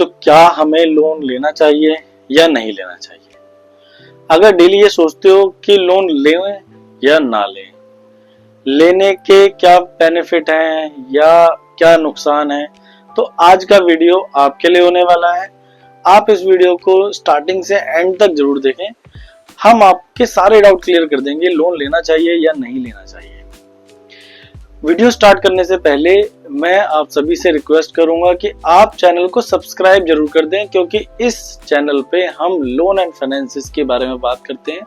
तो क्या हमें लोन लेना चाहिए या नहीं लेना चाहिए। अगर डेली ये सोचते हो कि लोन लें या ना लें, लेने के क्या बेनिफिट हैं या क्या नुकसान है, तो आज का वीडियो आपके लिए होने वाला है। आप इस वीडियो को स्टार्टिंग से एंड तक जरूर देखें। हम आपके सारे डाउट क्लियर कर देंगे लोन लेना चाहिए या नहीं लेना चाहिए। वीडियो स्टार्ट करने से पहले मैं आप सभी से रिक्वेस्ट करूंगा कि आप चैनल को सब्सक्राइब जरूर कर दें, क्योंकि इस चैनल पे हम लोन एंड फाइनेंसेस के बारे में बात करते हैं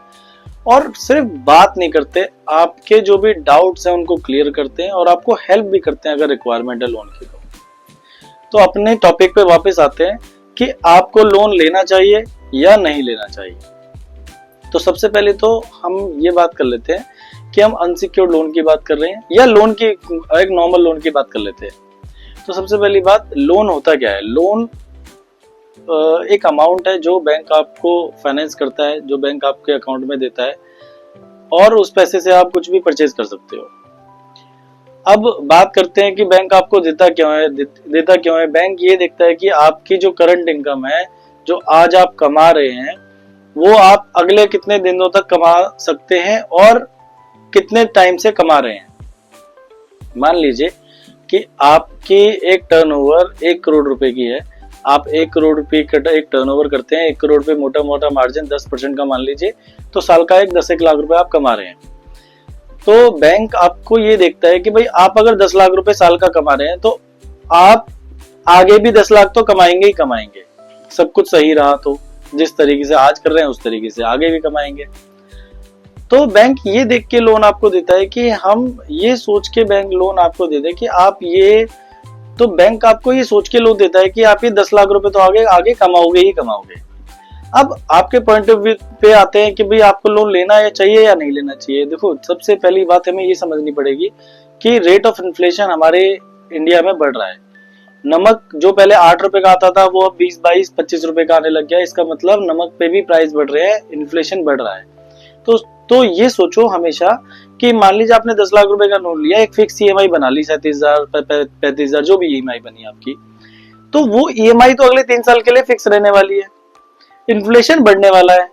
और सिर्फ बात नहीं करते, आपके जो भी डाउट्स हैं उनको क्लियर करते हैं और आपको हेल्प भी करते हैं अगर रिक्वायरमेंट है लोन की। तो अपने टॉपिक पे वापस आते हैं कि आपको लोन लेना चाहिए या नहीं लेना चाहिए। तो सबसे पहले तो हम ये बात कर लेते हैं कि हम अनसिक्योर्ड लोन की बात कर रहे हैं या लोन की एक नॉर्मल लोन की बात कर लेते हैं। तो सबसे पहली बात, लोन होता क्या है। लोन एक अमाउंट है जो बैंक आपको फाइनेंस करता है, जो बैंक आपके अकाउंट में देता है और उस पैसे से आप कुछ भी परचेज कर सकते हो। अब बात करते हैं कि बैंक आपको देता क्यों है। बैंक ये देखता है कि आपकी जो करंट इनकम है, जो आज आप कमा रहे हैं, वो आप अगले कितने दिनों तक कमा सकते हैं और कितने टाइम से कमा रहे हैं। मान लीजिए कि आपकी एक टर्नओवर 1 करोड़ रुपए की है, आप 1 करोड़ रुपए का एक टर्नओवर करते हैं, 1 करोड़ पे मोटा मोटा मार्जिन 10% का मान लीजिए, तो साल का 10 लाख रुपए आप कमा रहे हैं। तो बैंक आपको ये देखता है कि भाई आप अगर 10 लाख रुपए साल का कमा रहे हैं तो आप आगे भी 10 लाख तो कमाएंगे ही कमाएंगे। सब कुछ सही रहा तो जिस तरीके से आज कर रहे हैं उस तरीके से आगे भी कमाएंगे। तो बैंक ये देख के लोन आपको देता है कि हम ये सोच के बैंक लोन आपको दे दे कि आप ये, तो बैंक आपको ये सोच के लोन देता है कि आप ये 10 लाख रुपए तो आगे कमाओगे ही कमाओगे। अब आपके पॉइंट ऑफ व्यू पे आते हैं कि भाई आपको लोन लेना है चाहिए या नहीं लेना चाहिए। देखो, सबसे पहली बात हमें ये समझनी पड़ेगी कि रेट ऑफ इन्फ्लेशन हमारे इंडिया में बढ़ रहा है। नमक जो पहले 8 रुपए का आता था वो अब 20, 22, 25 रुपए का आने लग गया। इसका मतलब नमक पे भी प्राइस बढ़ रहे हैं, इन्फ्लेशन बढ़ रहा है। तो ये सोचो हमेशा कि मान लीजिए आपने 10 लाख रुपए का लोन लिया, एक फिक्स ईएमआई बना ली 37,000, 35,000 जो भी ईएमआई बनी आपकी, तो वो ईएमआई तो अगले 3 साल के लिए फिक्स रहने वाली है। इन्फ्लेशन बढ़ने वाला है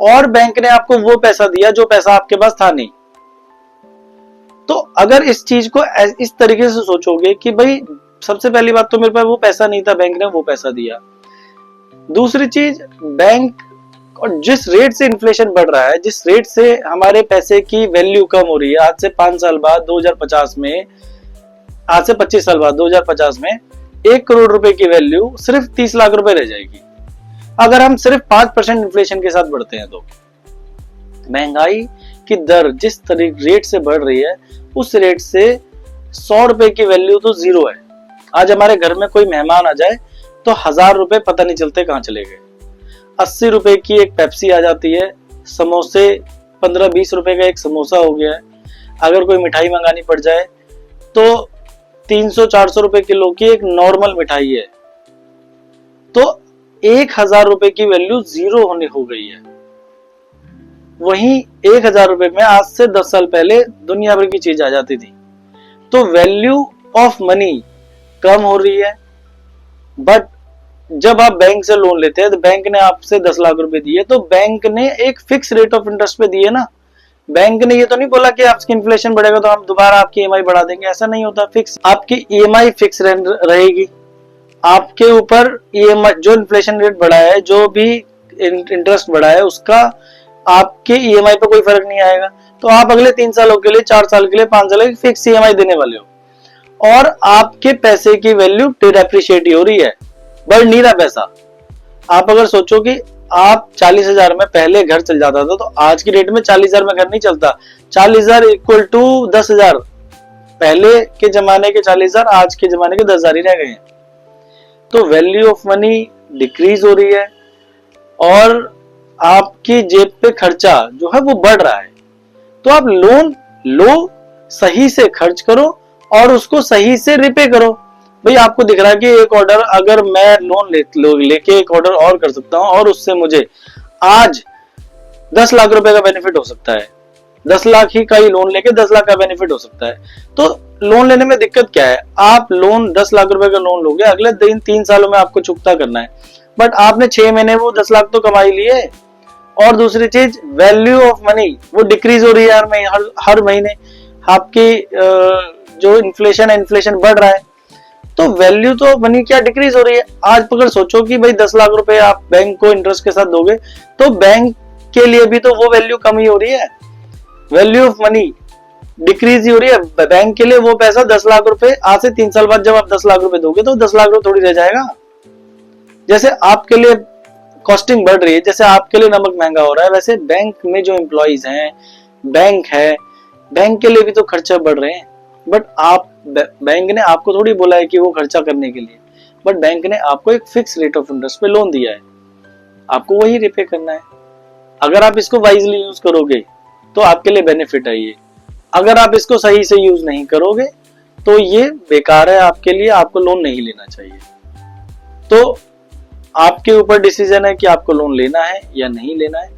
और बैंक ने आपको वो पैसा दिया जो पैसा आपके पास था नहीं। तो अगर इस चीज को इस तरीके से सोचोगे कि भाई सबसे पहली बात तो मेरे पास वो पैसा नहीं था, बैंक ने वो पैसा दिया। दूसरी चीज, बैंक और जिस रेट से इन्फ्लेशन बढ़ रहा है, जिस रेट से हमारे पैसे की वैल्यू कम हो रही है, आज से 5 साल बाद 2050 में, आज से 25 साल बाद 2050 में 1 करोड़ रुपए की वैल्यू सिर्फ 30 लाख रुपए रह जाएगी अगर हम सिर्फ 5% इन्फ्लेशन के साथ बढ़ते हैं। तो महंगाई की दर जिस तरीके रेट से बढ़ रही है, उस रेट से 100 रुपए की वैल्यू तो जीरो है। आज हमारे घर में कोई मेहमान आ जाए तो 1000 रुपए पता नहीं चलते कहां चले गए। 80 रुपए की एक पेप्सी आ जाती है, समोसे 15-20 रुपए का एक समोसा हो गया है। अगर कोई मिठाई मंगानी पड़ जाए तो 300-400 रुपए किलो की एक नॉर्मल मिठाई है। तो 1000 रुपए की वैल्यू जीरो होने हो गई है। वहीं 1000 रुपए में आज से 10 साल पहले दुनिया भर की चीज आ जाती थी। तो वैल्यू ऑफ मनी कम हो रही है। बट जब आप बैंक से लोन लेते हैं तो बैंक ने आपसे 10 लाख रुपए दिए, तो बैंक ने एक फिक्स रेट ऑफ इंटरेस्ट पे दिए ना। बैंक ने ये तो नहीं बोला कि आपकी इन्फ्लेशन बढ़ेगा तो हम दोबारा आपकी ईएमआई बढ़ा देंगे, ऐसा नहीं होता। फिक्स आपकी ईएमआई फिक्स रहेगी। आपके ऊपर ईएमआई जो इन्फ्लेशन रेट बढ़ा है, जो भी इंटरेस्ट बढ़ा है, उसका आपके ईएमआई पे कोई फर्क नहीं आएगा। तो आप अगले 3 सालों के लिए, 4 साल के लिए, 5 साल के लिए फिक्स ईएमआई देने वाले हो और आपके पैसे की वैल्यू डेप्रिशिएट हो रही है, बढ़ नहीं रहा पैसा। आप अगर सोचो कि आप 40,000 में पहले घर चल जाता था, तो आज की डेट में 40,000 में घर नहीं चलता। 40,000 इक्वल टू 10,000। पहले के जमाने के 40,000 आज के जमाने के 10,000 ही रह गए हैं। तो वैल्यू ऑफ मनी डिक्रीज हो रही है और आपकी जेब पे खर्चा जो है वो बढ़ रहा है। तो आप लोन लो, सही से खर्च करो और उसको सही से रिपे करो। भाई आपको दिख रहा है कि एक ऑर्डर अगर मैं लोन लेके एक ऑर्डर और कर सकता हूं और उससे मुझे आज 10 लाख रुपए का बेनिफिट हो सकता है, 10 लाख ही का ही लोन लेके 10 लाख का बेनिफिट हो सकता है, तो लोन लेने में दिक्कत क्या है, आप लोन 10 लाख रुपए का लोन लोगे, अगले 3 सालों में आपको चुकता करना है, बट आपने 6 महीने वो 10 लाख तो कमा ही लिए। और दूसरी चीज, वैल्यू ऑफ मनी वो डिक्रीज हो रही है हर महीने। आपकी जो इन्फ्लेशन है, इन्फ्लेशन बढ़ रहा है, तो वैल्यू तो मनी क्या डिक्रीज हो रही है। आज अगर सोचो कि भाई 10 लाख रुपए आप बैंक को इंटरेस्ट के साथ दोगे, तो बैंक के लिए भी तो वो वैल्यू कम ही हो रही है, वैल्यू ऑफ मनी डिक्रीज ही हो रही है। बैंक के लिए वो पैसा 10 लाख रुपए आज से 3 साल बाद जब आप 10 लाख रुपए दोगे तो 10 लाख रुपए थोड़ी रह जाएगा। जैसे आपके लिए कॉस्टिंग बढ़ रही है, जैसे आपके लिए नमक महंगा हो रहा है, वैसे बैंक में जो एम्प्लॉइज हैं, बैंक है, बैंक के लिए भी तो खर्चा बढ़ रहे हैं। बट आप, बैंक ने आपको थोड़ी बोला है कि वो खर्चा करने के लिए, बट बैंक ने आपको एक फिक्स रेट ऑफ इंटरेस्ट पे लोन दिया है, आपको वही रिपे करना है। अगर आप इसको वाइजली यूज करोगे तो आपके लिए बेनिफिट है ये, अगर आप इसको सही से यूज नहीं करोगे तो ये बेकार है आपके लिए, आपको लोन नहीं लेना चाहिए। तो आपके ऊपर डिसीजन है कि आपको लोन लेना है या नहीं लेना है।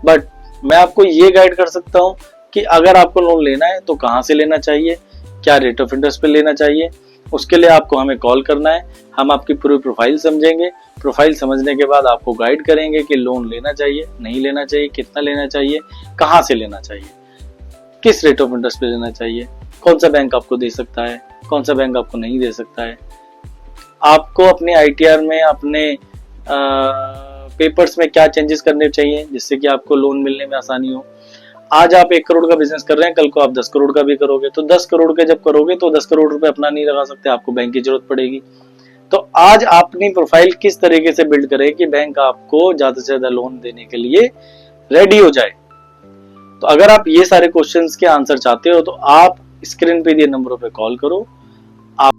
बट मैं आपको ये गाइड कर सकता हूं कि अगर आपको लोन लेना है तो कहां से लेना चाहिए, क्या रेट ऑफ इंटरेस्ट पे लेना चाहिए। उसके लिए आपको हमें कॉल करना है, हम आपकी पूरी प्रोफाइल समझेंगे, प्रोफाइल समझने के बाद आपको गाइड करेंगे कि लोन लेना चाहिए, नहीं लेना चाहिए, कितना लेना चाहिए, कहां से लेना चाहिए, किस रेट ऑफ इंटरेस्ट पे लेना चाहिए, कौन सा बैंक आपको दे सकता है, कौन सा बैंक आपको नहीं दे सकता है। आपको अपने ITR में, अपने पेपर्स में क्या चेंजेस करने चाहिए जिससे कि आपको लोन मिलने में आसानी हो। आज आप 1 करोड़ का बिजनेस कर रहे हैं, कल को आप 10 करोड़ का भी करोगे, तो 10 करोड़ के जब करोगे तो 10 करोड़ रुपए अपना नहीं लगा सकते, आपको बैंक की जरूरत पड़ेगी। तो आज अपनी प्रोफाइल किस तरीके से बिल्ड करें कि बैंक आपको ज्यादा से ज्यादा लोन देने के लिए रेडी हो जाए। तो अगर आप ये सारे क्वेश्चंस के आंसर चाहते हो तो आप स्क्रीन पे दिए नंबरों पे कॉल करो,